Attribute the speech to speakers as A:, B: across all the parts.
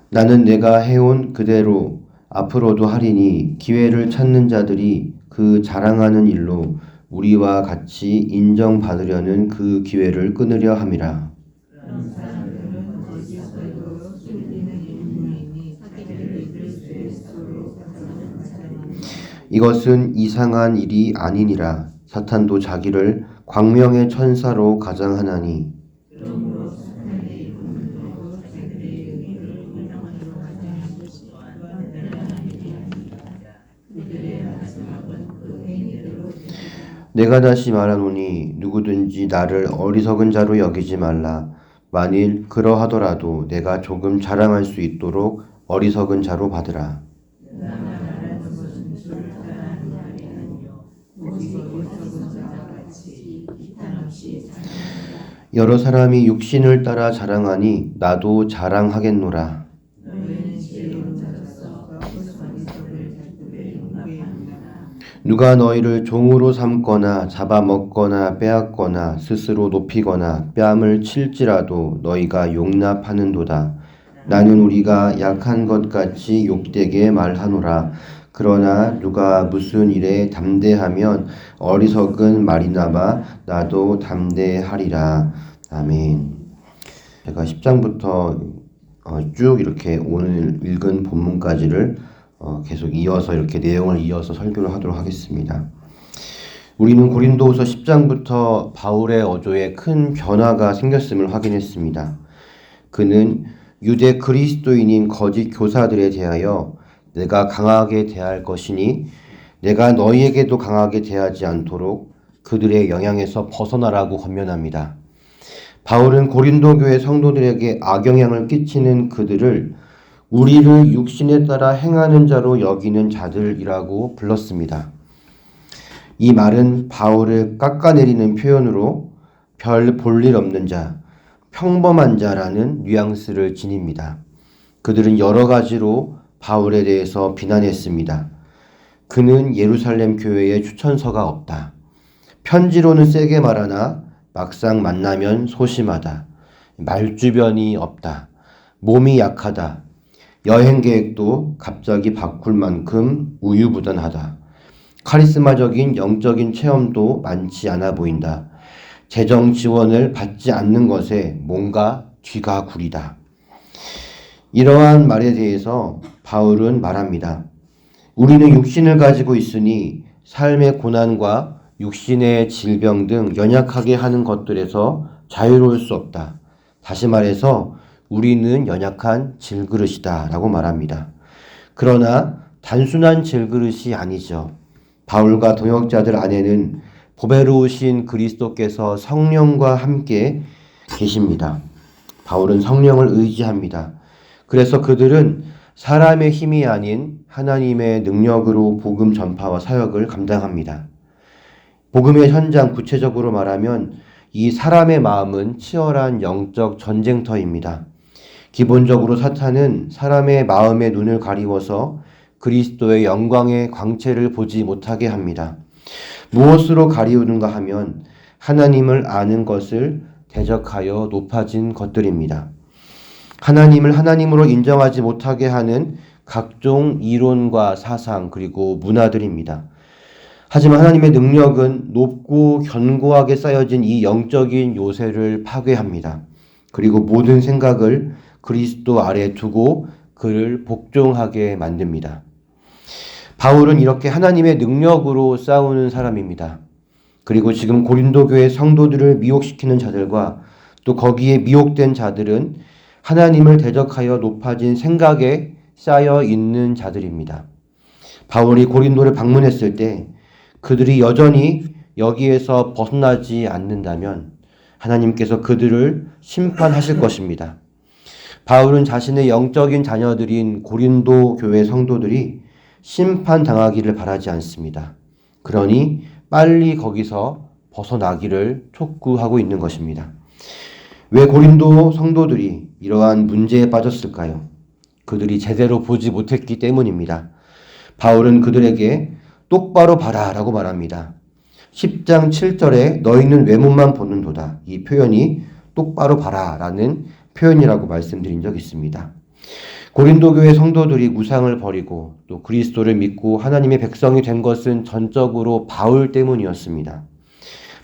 A: 나는 내가 해온 그대로 앞으로도 하리니 기회를 찾는 자들이 그 자랑하는 일로 우리와 같이 인정받으려는 그 기회를 끊으려 함이라. 이것은 이상한 일이 아니니라. 사탄도 자기를 광명의 천사로 가장하나니 내가 다시 말하노니 누구든지 나를 어리석은 자로 여기지 말라. 만일 그러하더라도 내가 조금 자랑할 수 있도록 어리석은 자로 받으라. 여러 사람이 육신을 따라 자랑하니 나도 자랑하겠노라. 누가 너희를 종으로 삼거나 잡아먹거나 빼앗거나 스스로 높이거나 뺨을 칠지라도 너희가 용납하는도다. 나는 우리가 약한 것 같이 욕되게 말하노라. 그러나 누가 무슨 일에 담대하면 어리석은 말이나마 나도 담대하리라. 아멘. 제가 10장부터 쭉 이렇게 오늘 읽은 본문까지를 계속 이어서 이렇게 내용을 이어서 설교를 하도록 하겠습니다. 우리는 고린도후서 10장부터 바울의 어조에 큰 변화가 생겼음을 확인했습니다. 그는 유대 그리스도인인 거짓 교사들에 대하여 내가 강하게 대할 것이니 내가 너희에게도 강하게 대하지 않도록 그들의 영향에서 벗어나라고 권면합니다. 바울은 고린도 교회 성도들에게 악영향을 끼치는 그들을 우리를 육신에 따라 행하는 자로 여기는 자들이라고 불렀습니다. 이 말은 바울을 깎아내리는 표현으로 별 볼일 없는 자, 평범한 자라는 뉘앙스를 지닙니다. 그들은 여러 가지로 바울에 대해서 비난했습니다. 그는 예루살렘 교회에 추천서가 없다. 편지로는 세게 말하나 막상 만나면 소심하다. 말주변이 없다. 몸이 약하다. 여행 계획도 갑자기 바꿀 만큼 우유부단하다. 카리스마적인 영적인 체험도 많지 않아 보인다. 재정 지원을 받지 않는 것에 뭔가 뒤가 구리다. 이러한 말에 대해서 바울은 말합니다. 우리는 육신을 가지고 있으니 삶의 고난과 육신의 질병 등 연약하게 하는 것들에서 자유로울 수 없다. 다시 말해서 우리는 연약한 질그릇이다 라고 말합니다. 그러나 단순한 질그릇이 아니죠. 바울과 동역자들 안에는 보배로우신 그리스도께서 성령과 함께 계십니다. 바울은 성령을 의지합니다. 그래서 그들은 사람의 힘이 아닌 하나님의 능력으로 복음 전파와 사역을 감당합니다. 복음의 현장, 구체적으로 말하면 이 사람의 마음은 치열한 영적 전쟁터입니다. 기본적으로 사탄은 사람의 마음의 눈을 가리워서 그리스도의 영광의 광채를 보지 못하게 합니다. 무엇으로 가리우는가 하면 하나님을 아는 것을 대적하여 높아진 것들입니다. 하나님을 하나님으로 인정하지 못하게 하는 각종 이론과 사상 그리고 문화들입니다. 하지만 하나님의 능력은 높고 견고하게 쌓여진 이 영적인 요새를 파괴합니다. 그리고 모든 생각을 그리스도 아래 두고 그를 복종하게 만듭니다. 바울은 이렇게 하나님의 능력으로 싸우는 사람입니다. 그리고 지금 고린도 교회 성도들을 미혹시키는 자들과 또 거기에 미혹된 자들은 하나님을 대적하여 높아진 생각에 쌓여 있는 자들입니다. 바울이 고린도를 방문했을 때 그들이 여전히 여기에서 벗어나지 않는다면 하나님께서 그들을 심판하실 것입니다. 바울은 자신의 영적인 자녀들인 고린도 교회 성도들이 심판당하기를 바라지 않습니다. 그러니 빨리 거기서 벗어나기를 촉구하고 있는 것입니다. 왜 고린도 성도들이 이러한 문제에 빠졌을까요? 그들이 제대로 보지 못했기 때문입니다. 바울은 그들에게 똑바로 봐라 라고 말합니다. 10장 7절에 너희는 외모만 보는도다. 이 표현이 똑바로 봐라 라는 표현이라고 말씀드린 적이 있습니다. 고린도 교회 성도들이 무상을 버리고 또 그리스도를 믿고 하나님의 백성이 된 것은 전적으로 바울 때문이었습니다.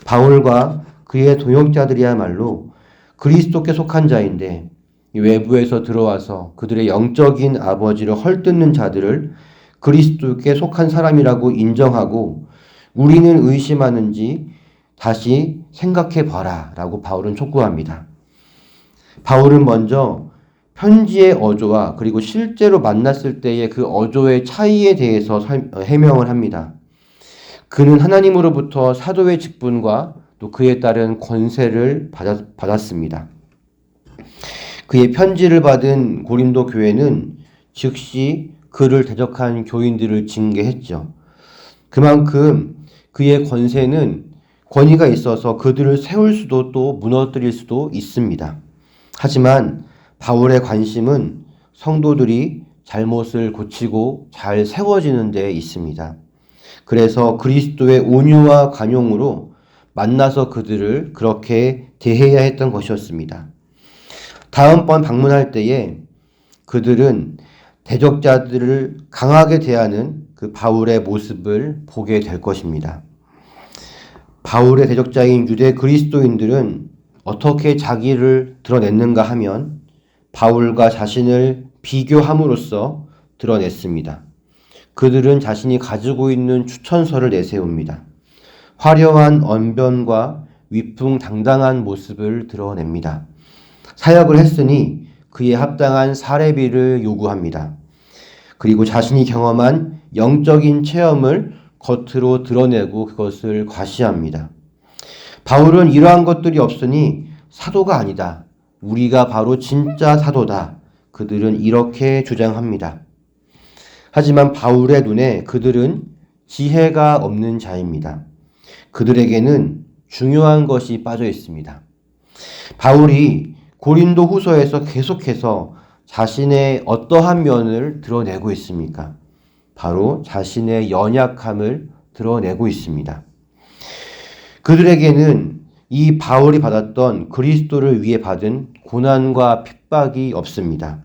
A: 바울과 그의 동역자들이야말로 그리스도께 속한 자인데 외부에서 들어와서 그들의 영적인 아버지를 헐뜯는 자들을 그리스도께 속한 사람이라고 인정하고 우리는 의심하는지 다시 생각해 봐라 라고 바울은 촉구합니다. 바울은 먼저 편지의 어조와 그리고 실제로 만났을 때의 그 어조의 차이에 대해서 해명을 합니다. 그는 하나님으로부터 사도의 직분과 또 그에 따른 권세를 받았습니다. 그의 편지를 받은 고린도 교회는 즉시 그를 대적한 교인들을 징계했죠. 그만큼 그의 권위가 있어서 그들을 세울 수도 또 무너뜨릴 수도 있습니다. 하지만 바울의 관심은 성도들이 잘못을 고치고 잘 세워지는 데 있습니다. 그래서 그리스도의 온유와 관용으로 만나서 그들을 그렇게 대해야 했던 것이었습니다. 다음번 방문할 때에 그들은 대적자들을 강하게 대하는 그 바울의 모습을 보게 될 것입니다. 바울의 대적자인 유대 그리스도인들은 어떻게 자기를 드러냈는가 하면 바울과 자신을 비교함으로써 드러냈습니다. 그들은 자신이 가지고 있는 추천서를 내세웁니다. 화려한 언변과 위풍당당한 모습을 드러냅니다. 사역을 했으니 그에 합당한 사례비를 요구합니다. 그리고 자신이 경험한 영적인 체험을 겉으로 드러내고 그것을 과시합니다. 바울은 이러한 것들이 없으니 사도가 아니다. 우리가 바로 진짜 사도다. 그들은 이렇게 주장합니다. 하지만 바울의 눈에 그들은 지혜가 없는 자입니다. 그들에게는 중요한 것이 빠져 있습니다. 바울이 고린도 후서에서 계속해서 자신의 어떠한 면을 드러내고 있습니까? 바로 자신의 연약함을 드러내고 있습니다. 그들에게는 이 바울이 받았던 그리스도를 위해 받은 고난과 핍박이 없습니다.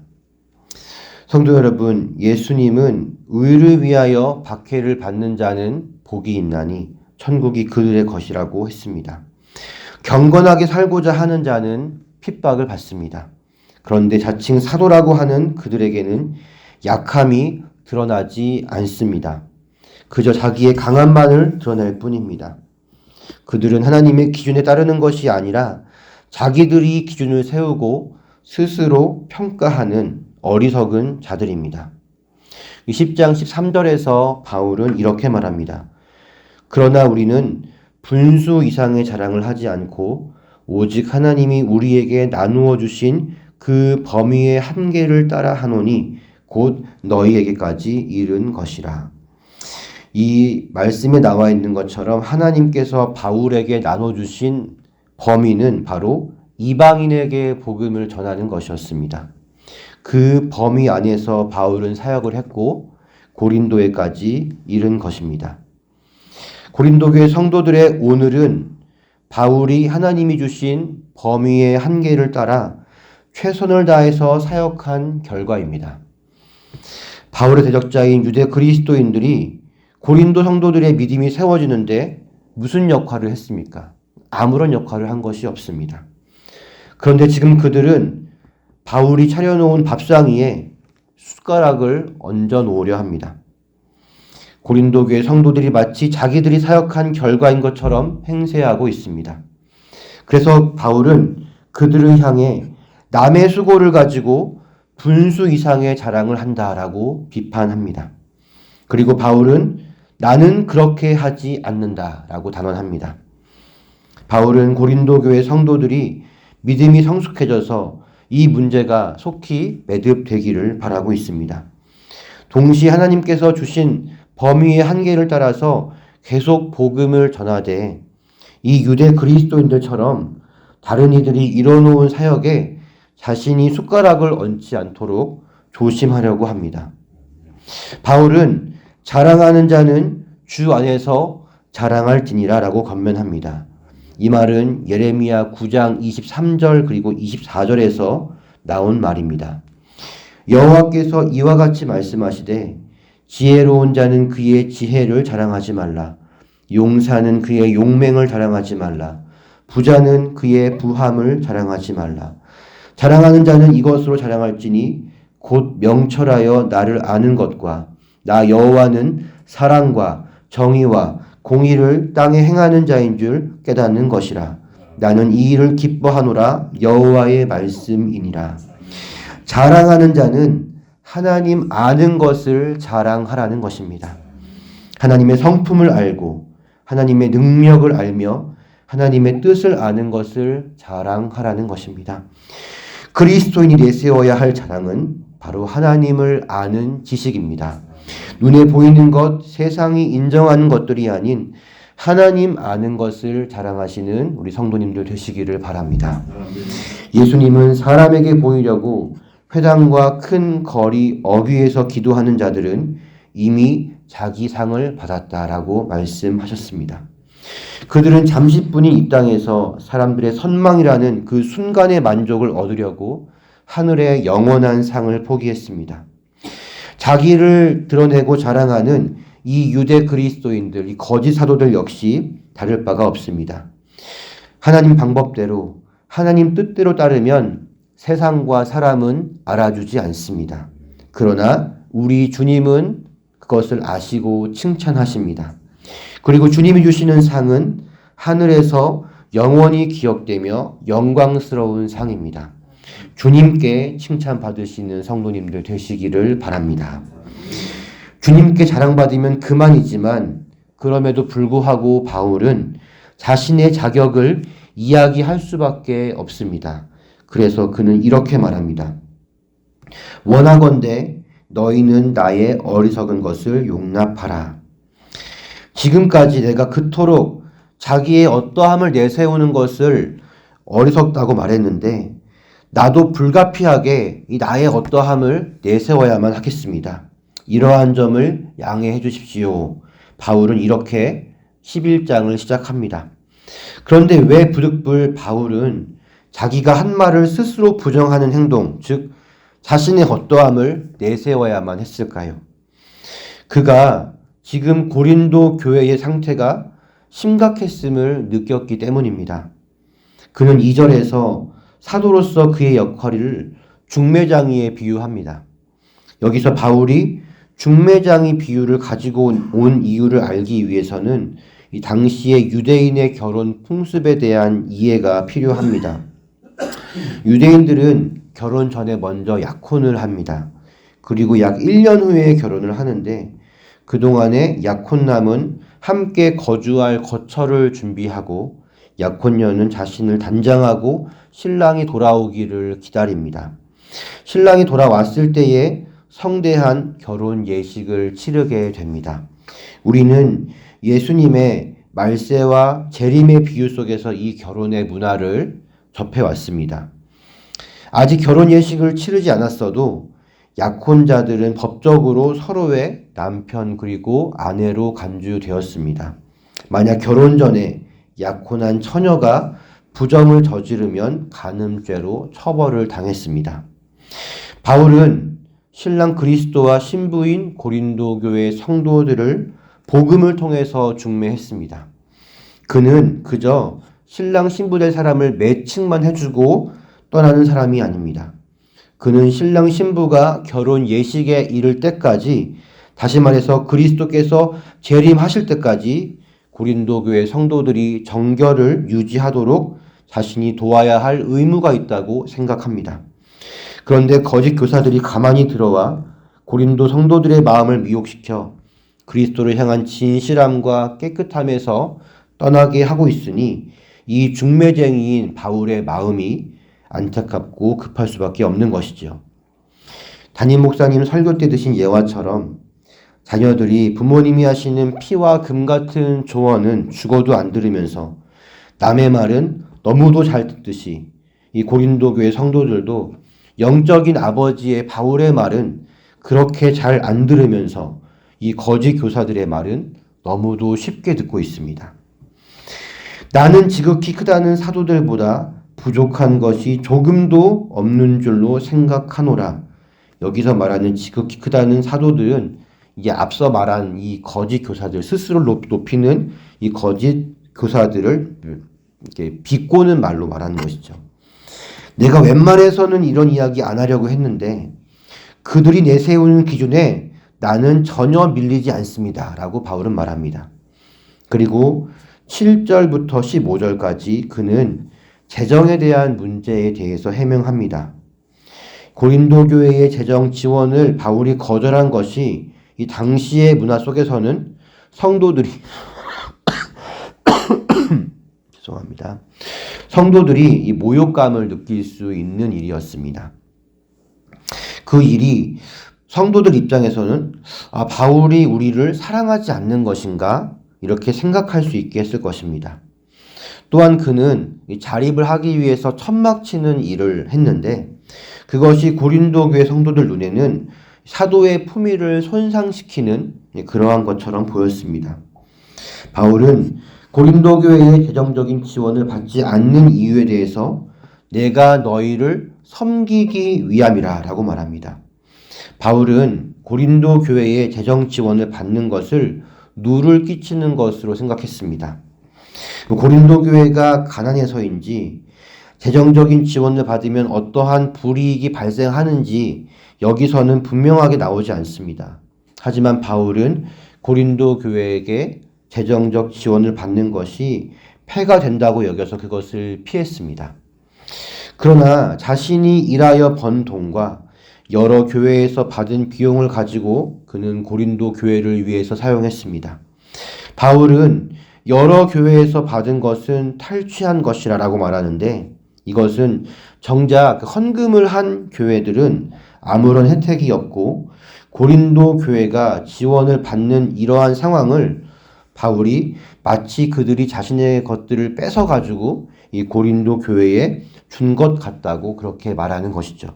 A: 성도 여러분, 예수님은 의를 위하여 박해를 받는 자는 복이 있나니 천국이 그들의 것이라고 했습니다. 경건하게 살고자 하는 자는 핍박을 받습니다. 그런데 자칭 사도라고 하는 그들에게는 약함이 드러나지 않습니다. 그저 자기의 강함만을 드러낼 뿐입니다. 그들은 하나님의 기준에 따르는 것이 아니라 자기들이 기준을 세우고 스스로 평가하는 어리석은 자들입니다. 10장 13절에서 바울은 이렇게 말합니다. 그러나 우리는 분수 이상의 자랑을 하지 않고 오직 하나님이 우리에게 나누어 주신 그 범위의 한계를 따라 하노니 곧 너희에게까지 이른 것이라. 이 말씀에 나와 있는 것처럼 하나님께서 바울에게 나눠주신 범위는 바로 이방인에게 복음을 전하는 것이었습니다. 그 범위 안에서 바울은 사역을 했고 고린도에까지 이른 것입니다. 고린도 교회 성도들의 오늘은 바울이 하나님이 주신 범위의 한계를 따라 최선을 다해서 사역한 결과입니다. 바울의 대적자인 유대 그리스도인들이 고린도 성도들의 믿음이 세워지는데 무슨 역할을 했습니까? 아무런 역할을 한 것이 없습니다. 그런데 지금 그들은 바울이 차려놓은 밥상 위에 숟가락을 얹어 놓으려 합니다. 고린도 교회 성도들이 마치 자기들이 사역한 결과인 것처럼 행세하고 있습니다. 그래서 바울은 그들을 향해 남의 수고를 가지고 분수 이상의 자랑을 한다라고 비판합니다. 그리고 바울은 나는 그렇게 하지 않는다라고 단언합니다. 바울은 고린도 교회 성도들이 믿음이 성숙해져서 이 문제가 속히 매듭되기를 바라고 있습니다. 동시에 하나님께서 주신 범위의 한계를 따라서 계속 복음을 전하되 이 유대 그리스도인들처럼 다른 이들이 이뤄놓은 사역에 자신이 숟가락을 얹지 않도록 조심하려고 합니다. 바울은 자랑하는 자는 주 안에서 자랑할지니라 라고 권면합니다. 이 말은 예레미야 9장 23절 그리고 24절에서 나온 말입니다. 여호와께서 이와 같이 말씀하시되 지혜로운 자는 그의 지혜를 자랑하지 말라. 용사는 그의 용맹을 자랑하지 말라. 부자는 그의 부함을 자랑하지 말라. 자랑하는 자는 이것으로 자랑할지니 곧 명철하여 나를 아는 것과 나 여호와는 사랑과 정의와 공의를 땅에 행하는 자인 줄 깨닫는 것이라. 나는 이 일을 기뻐하노라. 여호와의 말씀이니라. 자랑하는 자는 하나님 아는 것을 자랑하라는 것입니다. 하나님의 성품을 알고 하나님의 능력을 알며 하나님의 뜻을 아는 것을 자랑하라는 것입니다. 그리스도인이 내세워야 할 자랑은 바로 하나님을 아는 지식입니다. 눈에 보이는 것, 세상이 인정하는 것들이 아닌 하나님 아는 것을 자랑하시는 우리 성도님들 되시기를 바랍니다. 예수님은 사람에게 보이려고 회당과 큰 거리 어귀에서 기도하는 자들은 이미 자기 상을 받았다라고 말씀하셨습니다. 그들은 잠시뿐인 이 땅에서 사람들의 선망이라는 그 순간의 만족을 얻으려고 하늘의 영원한 상을 포기했습니다. 자기를 드러내고 자랑하는 이 유대 그리스도인들, 이 거짓 사도들 역시 다를 바가 없습니다. 하나님 방법대로, 하나님 뜻대로 따르면 세상과 사람은 알아주지 않습니다. 그러나 우리 주님은 그것을 아시고 칭찬하십니다. 그리고 주님이 주시는 상은 하늘에서 영원히 기억되며 영광스러운 상입니다. 주님께 칭찬받으시는 성도님들 되시기를 바랍니다. 주님께 자랑받으면 그만이지만 그럼에도 불구하고 바울은 자신의 자격을 이야기할 수밖에 없습니다. 그래서 그는 이렇게 말합니다. 원하건대 너희는 나의 어리석은 것을 용납하라. 지금까지 내가 그토록 자기의 어떠함을 내세우는 것을 어리석다고 말했는데 나도 불가피하게 이 나의 어떠함을 내세워야만 하겠습니다. 이러한 점을 양해해 주십시오. 바울은 이렇게 11장을 시작합니다. 그런데 왜 부득불 바울은 자기가 한 말을 스스로 부정하는 행동, 즉 자신의 어떠함을 내세워야만 했을까요? 그가 지금 고린도 교회의 상태가 심각했음을 느꼈기 때문입니다. 그는 2절에서 사도로서 그의 역할을 중매장이에 비유합니다. 여기서 바울이 중매장이 비유를 가지고 온 이유를 알기 위해서는 이 당시의 유대인의 결혼 풍습에 대한 이해가 필요합니다. 유대인들은 결혼 전에 먼저 약혼을 합니다. 그리고 약 1년 후에 결혼을 하는데 그동안에 약혼남은 함께 거주할 거처를 준비하고 약혼녀는 자신을 단장하고 신랑이 돌아오기를 기다립니다. 신랑이 돌아왔을 때에 성대한 결혼 예식을 치르게 됩니다. 우리는 예수님의 말세와 재림의 비유 속에서 이 결혼의 문화를 접해왔습니다. 아직 결혼 예식을 치르지 않았어도 약혼자들은 법적으로 서로의 남편 그리고 아내로 간주되었습니다. 만약 결혼 전에 약혼한 처녀가 부정을 저지르면 간음죄로 처벌을 당했습니다. 바울은 신랑 그리스도와 신부인 고린도 교회 성도들을 복음을 통해서 중매했습니다. 그는 그저 신랑 신부 될 사람을 매칭만 해주고 떠나는 사람이 아닙니다. 그는 신랑 신부가 결혼 예식에 이를 때까지, 다시 말해서 그리스도께서 재림하실 때까지 고린도 교회 성도들이 정결을 유지하도록 자신이 도와야 할 의무가 있다고 생각합니다. 그런데 거짓 교사들이 가만히 들어와 고린도 성도들의 마음을 미혹시켜 그리스도를 향한 진실함과 깨끗함에서 떠나게 하고 있으니 이 중매쟁이인 바울의 마음이 안타깝고 급할 수밖에 없는 것이죠. 담임 목사님 설교 때 드신 예화처럼 자녀들이 부모님이 하시는 피와 금 같은 조언은 죽어도 안 들으면서 남의 말은 너무도 잘 듣듯이 이 고린도 교회 성도들도 영적인 아버지의 바울의 말은 그렇게 잘 안 들으면서 이 거짓 교사들의 말은 너무도 쉽게 듣고 있습니다. 나는 지극히 크다는 사도들보다 부족한 것이 조금도 없는 줄로 생각하노라. 여기서 말하는 지극히 크다는 사도들은 이게 앞서 말한 이 거짓 교사들, 스스로 높이는 이 거짓 교사들을 이렇게 비꼬는 말로 말하는 것이죠. 내가 웬만해서는 이런 이야기 안 하려고 했는데 그들이 내세우는 기준에 나는 전혀 밀리지 않습니다. 라고 바울은 말합니다. 그리고 7절부터 15절까지 그는 재정에 대한 문제에 대해서 해명합니다. 고린도 교회의 재정 지원을 바울이 거절한 것이 이 당시의 문화 속에서는 성도들이 죄송합니다. 성도들이 이 모욕감을 느낄 수 있는 일이었습니다. 그 일이 성도들 입장에서는 바울이 우리를 사랑하지 않는 것인가? 이렇게 생각할 수 있게 했을 것입니다. 또한 그는 자립을 하기 위해서 천막 치는 일을 했는데 그것이 고린도 교회 성도들 눈에는 사도의 품위를 손상시키는 그러한 것처럼 보였습니다. 바울은 고린도 교회의 재정적인 지원을 받지 않는 이유에 대해서 내가 너희를 섬기기 위함이라 라고 말합니다. 바울은 고린도 교회의 재정 지원을 받는 것을 누를 끼치는 것으로 생각했습니다. 고린도 교회가 가난해서인지 재정적인 지원을 받으면 어떠한 불이익이 발생하는지 여기서는 분명하게 나오지 않습니다. 하지만 바울은 고린도 교회에게 재정적 지원을 받는 것이 폐가 된다고 여겨서 그것을 피했습니다. 그러나 자신이 일하여 번 돈과 여러 교회에서 받은 비용을 가지고 그는 고린도 교회를 위해서 사용했습니다. 바울은 여러 교회에서 받은 것은 탈취한 것이라고 말하는데 이것은 정작 헌금을 한 교회들은 아무런 혜택이 없고 고린도 교회가 지원을 받는 이러한 상황을 바울이 마치 그들이 자신의 것들을 뺏어가지고 이 고린도 교회에 준 것 같다고 그렇게 말하는 것이죠.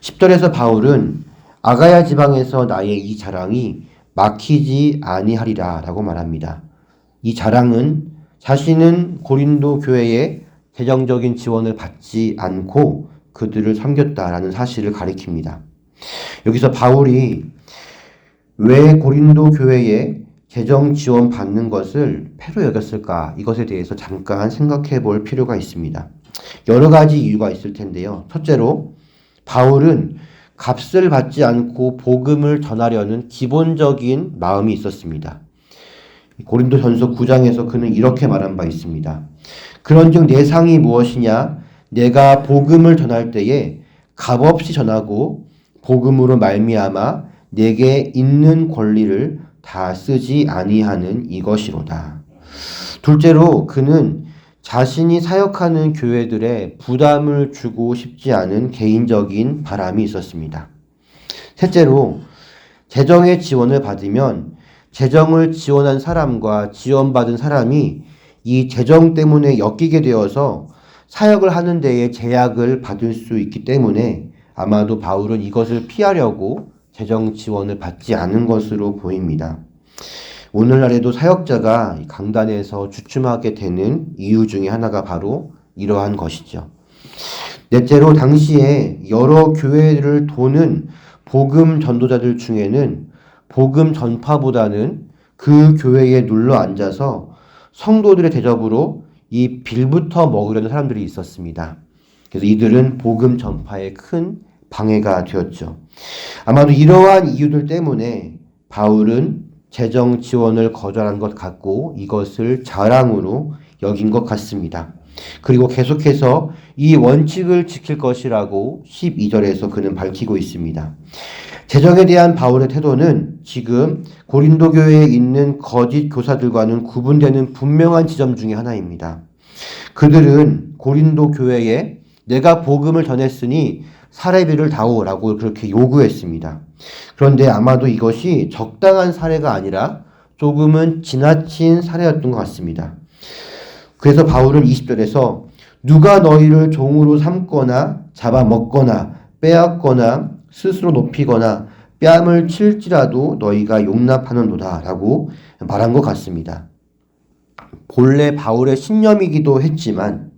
A: 10절에서 바울은 아가야 지방에서 나의 이 자랑이 막히지 아니하리라 라고 말합니다. 이 자랑은 자신은 고린도 교회에 재정적인 지원을 받지 않고 그들을 섬겼다라는 사실을 가리킵니다. 여기서 바울이 왜 고린도 교회에 재정 지원 받는 것을 폐로 여겼을까? 이것에 대해서 잠깐 생각해 볼 필요가 있습니다. 여러 가지 이유가 있을 텐데요. 첫째로 바울은 값을 받지 않고 복음을 전하려는 기본적인 마음이 있었습니다. 고린도전서 9장에서 그는 이렇게 말한 바 있습니다. 그런즉 내 상이 무엇이냐? 내가 복음을 전할 때에 값없이 전하고 복음으로 말미암아 내게 있는 권리를 다 쓰지 아니하는 이것이로다. 둘째로 그는 자신이 사역하는 교회들에 부담을 주고 싶지 않은 개인적인 바람이 있었습니다. 셋째로 재정의 지원을 받으면 재정을 지원한 사람과 지원받은 사람이 이 재정 때문에 엮이게 되어서 사역을 하는 데에 제약을 받을 수 있기 때문에 아마도 바울은 이것을 피하려고 재정 지원을 받지 않은 것으로 보입니다. 오늘날에도 사역자가 강단에서 주춤하게 되는 이유 중에 하나가 바로 이러한 것이죠. 넷째로 당시에 여러 교회를 도는 복음 전도자들 중에는 복음 전파보다는 그 교회에 눌러 앉아서 성도들의 대접으로 이 빌부터 먹으려는 사람들이 있었습니다. 그래서 이들은 복음 전파에 큰 방해가 되었죠. 아마도 이러한 이유들 때문에 바울은 재정 지원을 거절한 것 같고 이것을 자랑으로 여긴 것 같습니다. 그리고 계속해서 이 원칙을 지킬 것이라고 12절에서 그는 밝히고 있습니다. 재정에 대한 바울의 태도는 지금 고린도 교회에 있는 거짓 교사들과는 구분되는 분명한 지점 중에 하나입니다. 그들은 고린도 교회에 내가 복음을 전했으니 사례비를 다오라고 그렇게 요구했습니다. 그런데 아마도 이것이 적당한 사례가 아니라 조금은 지나친 사례였던 것 같습니다. 그래서 바울은 20절에서 누가 너희를 종으로 삼거나 잡아먹거나 빼앗거나 스스로 높이거나 뺨을 칠지라도 너희가 용납하는도다 라고 말한 것 같습니다. 본래 바울의 신념이기도 했지만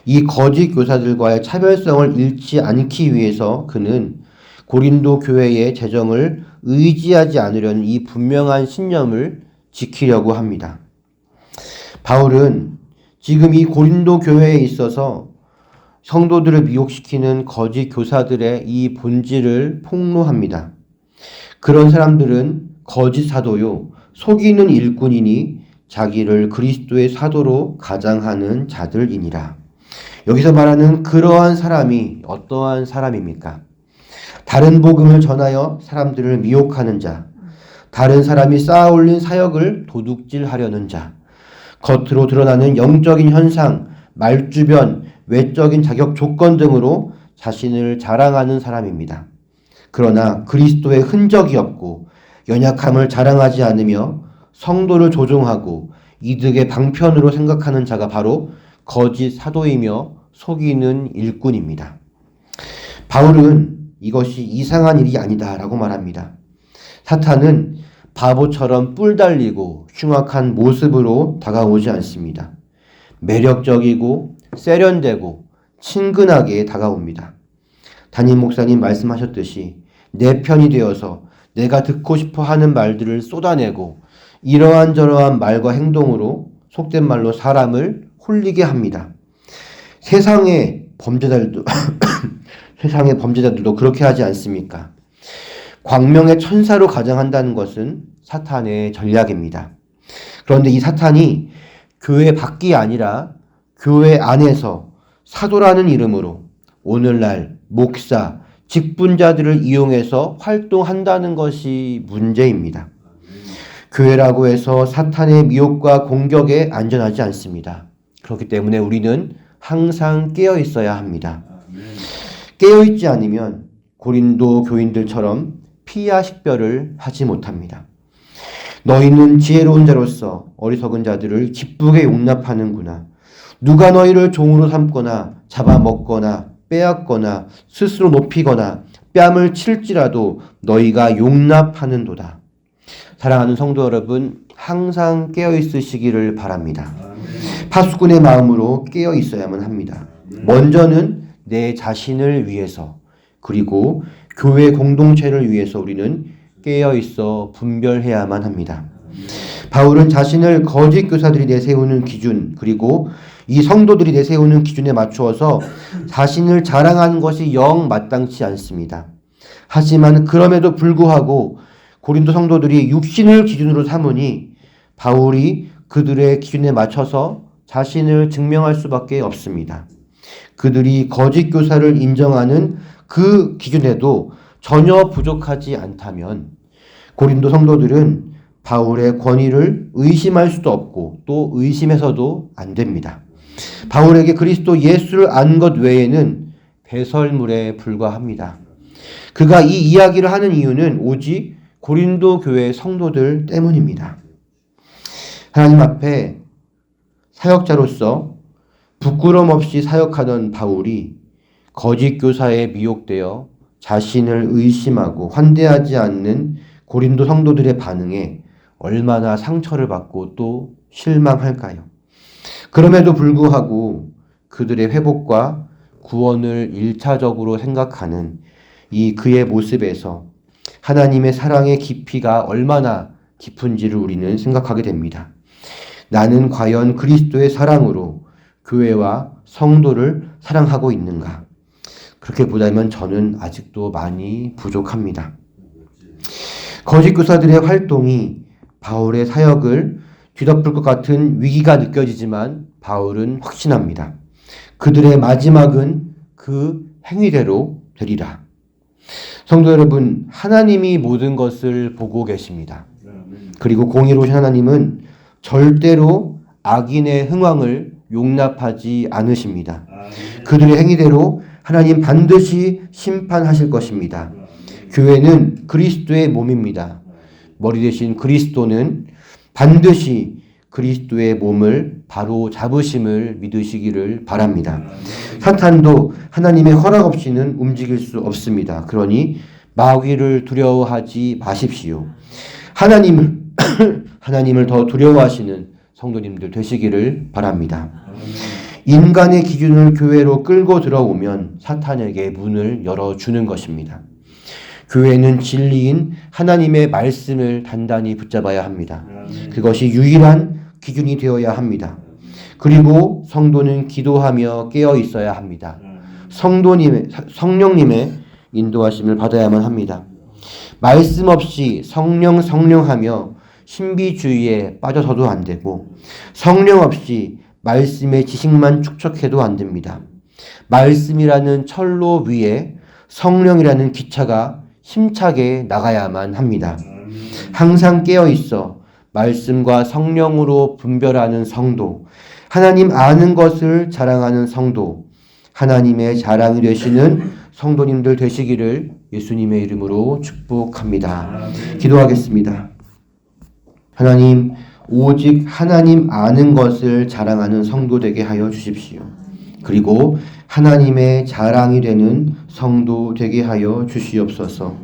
A: 이 거짓 교사들과의 차별성을 잃지 않기 위해서 그는 고린도 교회의 재정을 의지하지 않으려는 이 분명한 신념을 지키려고 합니다. 바울은 지금 이 고린도 교회에 있어서 성도들을 미혹시키는 거짓 교사들의 이 본질을 폭로합니다. 그런 사람들은 거짓 사도요, 속이는 일꾼이니 자기를 그리스도의 사도로 가장하는 자들이니라. 여기서 말하는 그러한 사람이 어떠한 사람입니까? 다른 복음을 전하여 사람들을 미혹하는 자, 다른 사람이 쌓아올린 사역을 도둑질하려는 자, 겉으로 드러나는 영적인 현상, 말주변, 외적인 자격 조건 등으로 자신을 자랑하는 사람입니다. 그러나 그리스도의 흔적이 없고 연약함을 자랑하지 않으며 성도를 조종하고 이득의 방편으로 생각하는 자가 바로 거짓 사도이며 속이는 일꾼입니다. 바울은 이것이 이상한 일이 아니다라고 말합니다. 사탄은 바보처럼 뿔 달리고 흉악한 모습으로 다가오지 않습니다. 매력적이고 세련되고 친근하게 다가옵니다. 담임 목사님 말씀하셨듯이 내 편이 되어서 내가 듣고 싶어 하는 말들을 쏟아내고 이러한저러한 말과 행동으로 속된 말로 사람을 홀리게 합니다. 세상의 범죄자들도 그렇게 하지 않습니까? 광명의 천사로 가장한다는 것은 사탄의 전략입니다. 그런데 이 사탄이 교회 밖이 아니라 교회 안에서 사도라는 이름으로 오늘날 목사, 직분자들을 이용해서 활동한다는 것이 문제입니다. 교회라고 해서 사탄의 미혹과 공격에 안전하지 않습니다. 그렇기 때문에 우리는 항상 깨어 있어야 합니다. 깨어 있지 않으면 고린도 교인들처럼 피야 식별을 하지 못합니다. 너희는 지혜로운 자로서 어리석은 자들을 기쁘게 용납하는구나. 누가 너희를 종으로 삼거나 잡아먹거나 빼앗거나 스스로 높이거나 뺨을 칠지라도 너희가 용납하는도다. 사랑하는 성도 여러분, 항상 깨어있으시기를 바랍니다. 파수꾼의 마음으로 깨어있어야만 합니다. 먼저는 내 자신을 위해서, 그리고 교회 공동체를 위해서 우리는 깨어있어 분별해야만 합니다. 바울은 자신을 거짓 교사들이 내세우는 기준, 그리고 이 성도들이 내세우는 기준에 맞추어서 자신을 자랑하는 것이 영 마땅치 않습니다. 하지만 그럼에도 불구하고 고린도 성도들이 육신을 기준으로 삼으니 바울이 그들의 기준에 맞춰서 자신을 증명할 수밖에 없습니다. 그들이 거짓 교사를 인정하는 그 기준에도 전혀 부족하지 않다면 고린도 성도들은 바울의 권위를 의심할 수도 없고 또 의심해서도 안 됩니다. 바울에게 그리스도 예수를 안 것 외에는 배설물에 불과합니다. 그가 이 이야기를 하는 이유는 오직 고린도 교회 성도들 때문입니다. 하나님 앞에 사역자로서 부끄럼 없이 사역하던 바울이 거짓 교사에 미혹되어 자신을 의심하고 환대하지 않는 고린도 성도들의 반응에 얼마나 상처를 받고 또 실망할까요? 그럼에도 불구하고 그들의 회복과 구원을 1차적으로 생각하는 이 그의 모습에서 하나님의 사랑의 깊이가 얼마나 깊은지를 우리는 생각하게 됩니다. 나는 과연 그리스도의 사랑으로 교회와 성도를 사랑하고 있는가? 그렇게 보자면 저는 아직도 많이 부족합니다. 거짓 교사들의 활동이 바울의 사역을 뒤덮을 것 같은 위기가 느껴지지만 바울은 확신합니다. 그들의 마지막은 그 행위대로 되리라. 성도 여러분, 하나님이 모든 것을 보고 계십니다. 그리고 공의로우신 하나님은 절대로 악인의 흥황을 용납하지 않으십니다. 그들의 행위대로 하나님 반드시 심판하실 것입니다. 교회는 그리스도의 몸입니다. 머리 대신 그리스도는 반드시 그리스도의 몸을 바로 잡으심을 믿으시기를 바랍니다. 사탄도 하나님의 허락 없이는 움직일 수 없습니다. 그러니 마귀를 두려워하지 마십시오. 하나님을 더 두려워하시는 성도님들 되시기를 바랍니다. 인간의 기준을 교회로 끌고 들어오면 사탄에게 문을 열어주는 것입니다. 교회는 진리인 하나님의 말씀을 단단히 붙잡아야 합니다. 그것이 유일한 기준이 되어야 합니다. 그리고 성도는 기도하며 깨어 있어야 합니다. 성령님의 인도하심을 받아야만 합니다. 말씀 없이 성령 하며 신비주의에 빠져서도 안 되고, 성령 없이 말씀의 지식만 축적해도 안 됩니다. 말씀이라는 철로 위에 성령이라는 기차가 힘차게 나가야만 합니다. 항상 깨어 있어 말씀과 성령으로 분별하는 성도, 하나님 아는 것을 자랑하는 성도, 하나님의 자랑이 되시는 성도님들 되시기를 예수님의 이름으로 축복합니다. 기도하겠습니다. 하나님, 오직 하나님 아는 것을 자랑하는 성도 되게 하여 주십시오. 그리고 하나님의 자랑이 되는 성도 되게 하여 주시옵소서.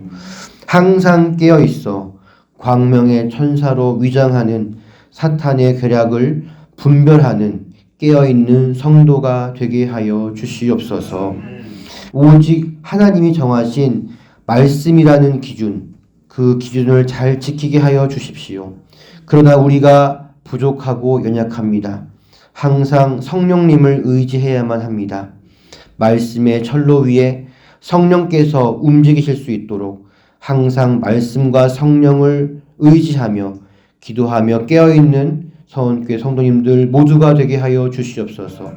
A: 항상 깨어 있어 광명의 천사로 위장하는 사탄의 괴략을 분별하는 깨어있는 성도가 되게 하여 주시옵소서. 오직 하나님이 정하신 말씀이라는 기준, 그 기준을 잘 지키게 하여 주십시오. 그러나 우리가 부족하고 연약합니다. 항상 성령님을 의지해야만 합니다. 말씀의 철로 위에 성령께서 움직이실 수 있도록 항상 말씀과 성령을 의지하며 기도하며 깨어있는 서원교회 성도님들 모두가 되게 하여 주시옵소서.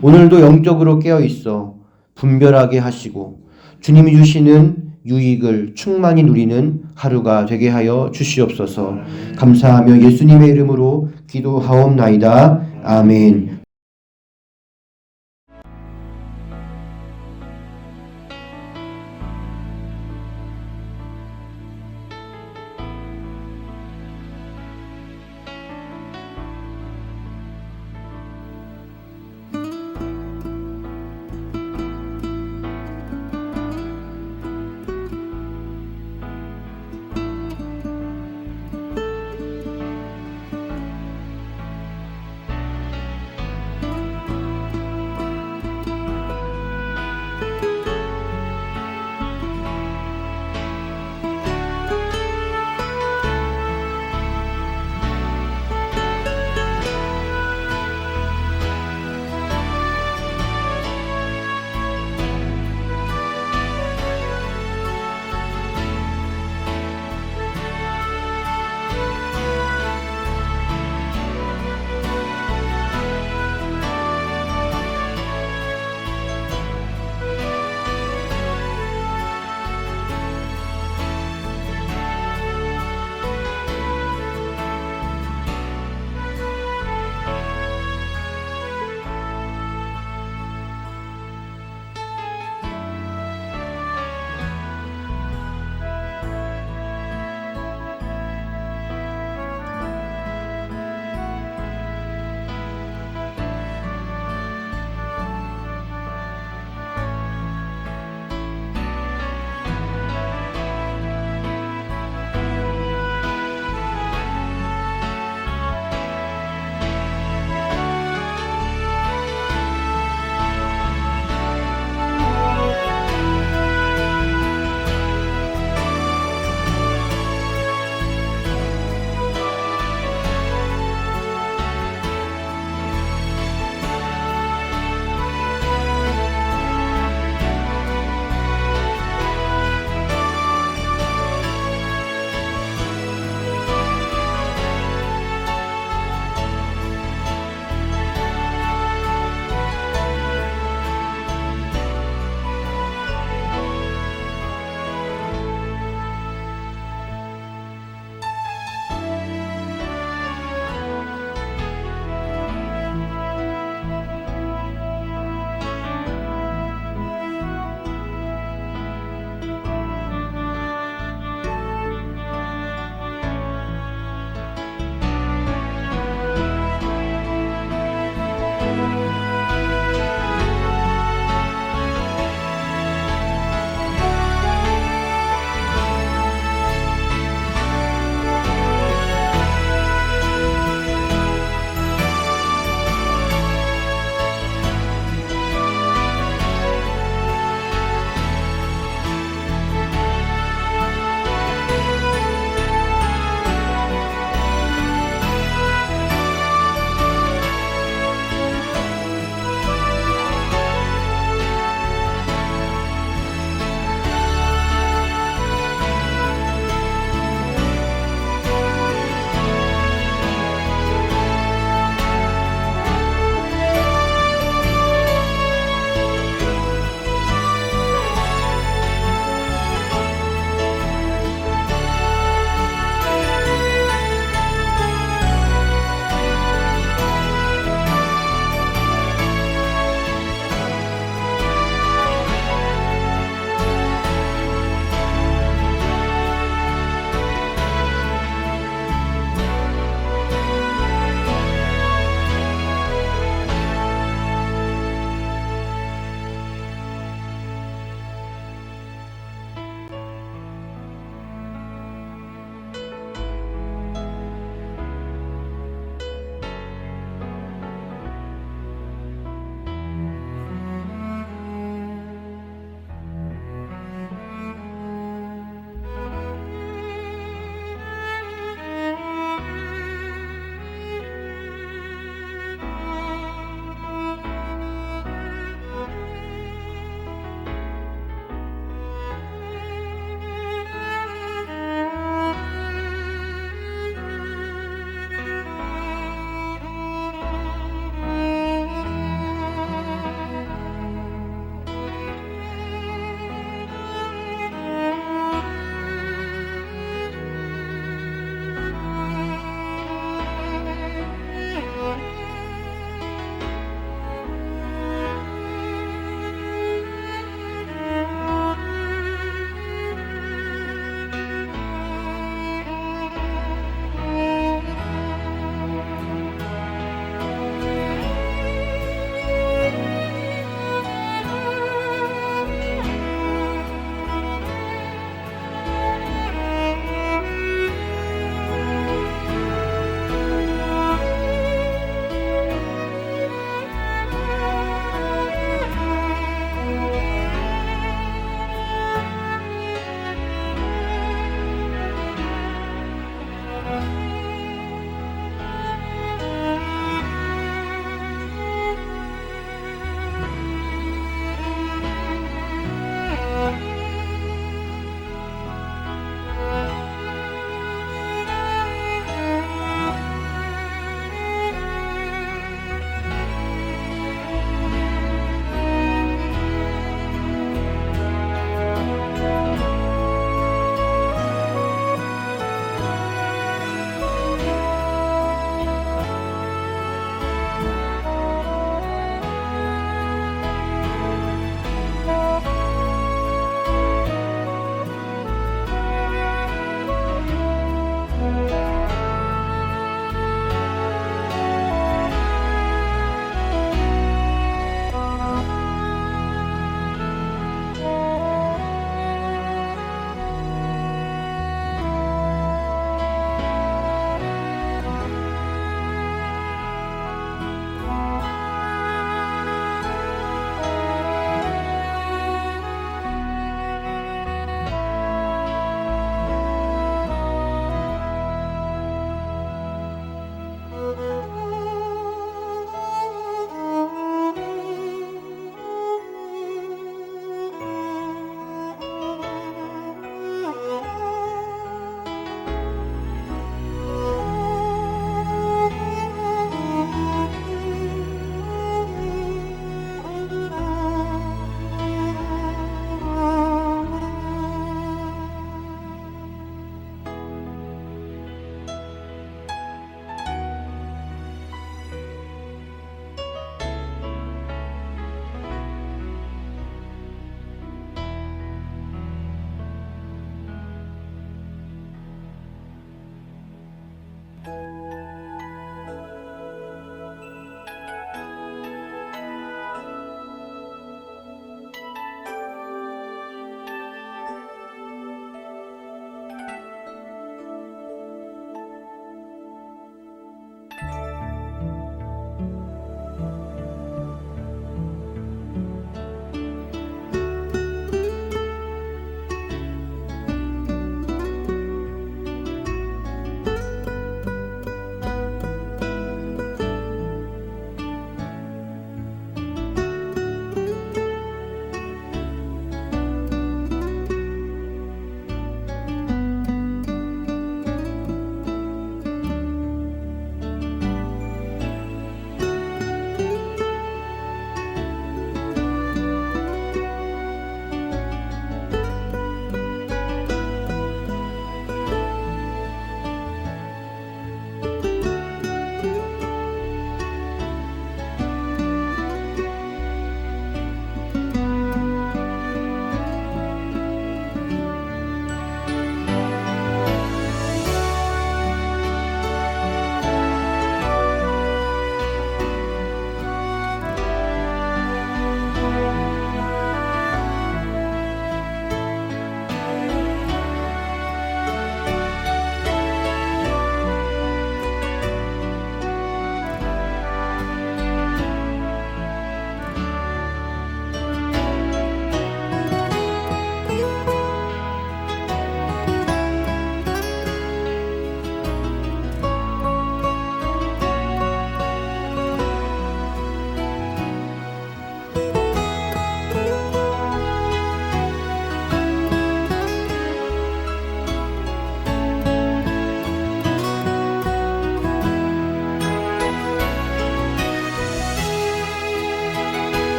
A: 오늘도 영적으로 깨어있어 분별하게 하시고 주님이 주시는 유익을 충만히 누리는 하루가 되게 하여 주시옵소서. 감사하며 예수님의 이름으로 기도하옵나이다. 아멘.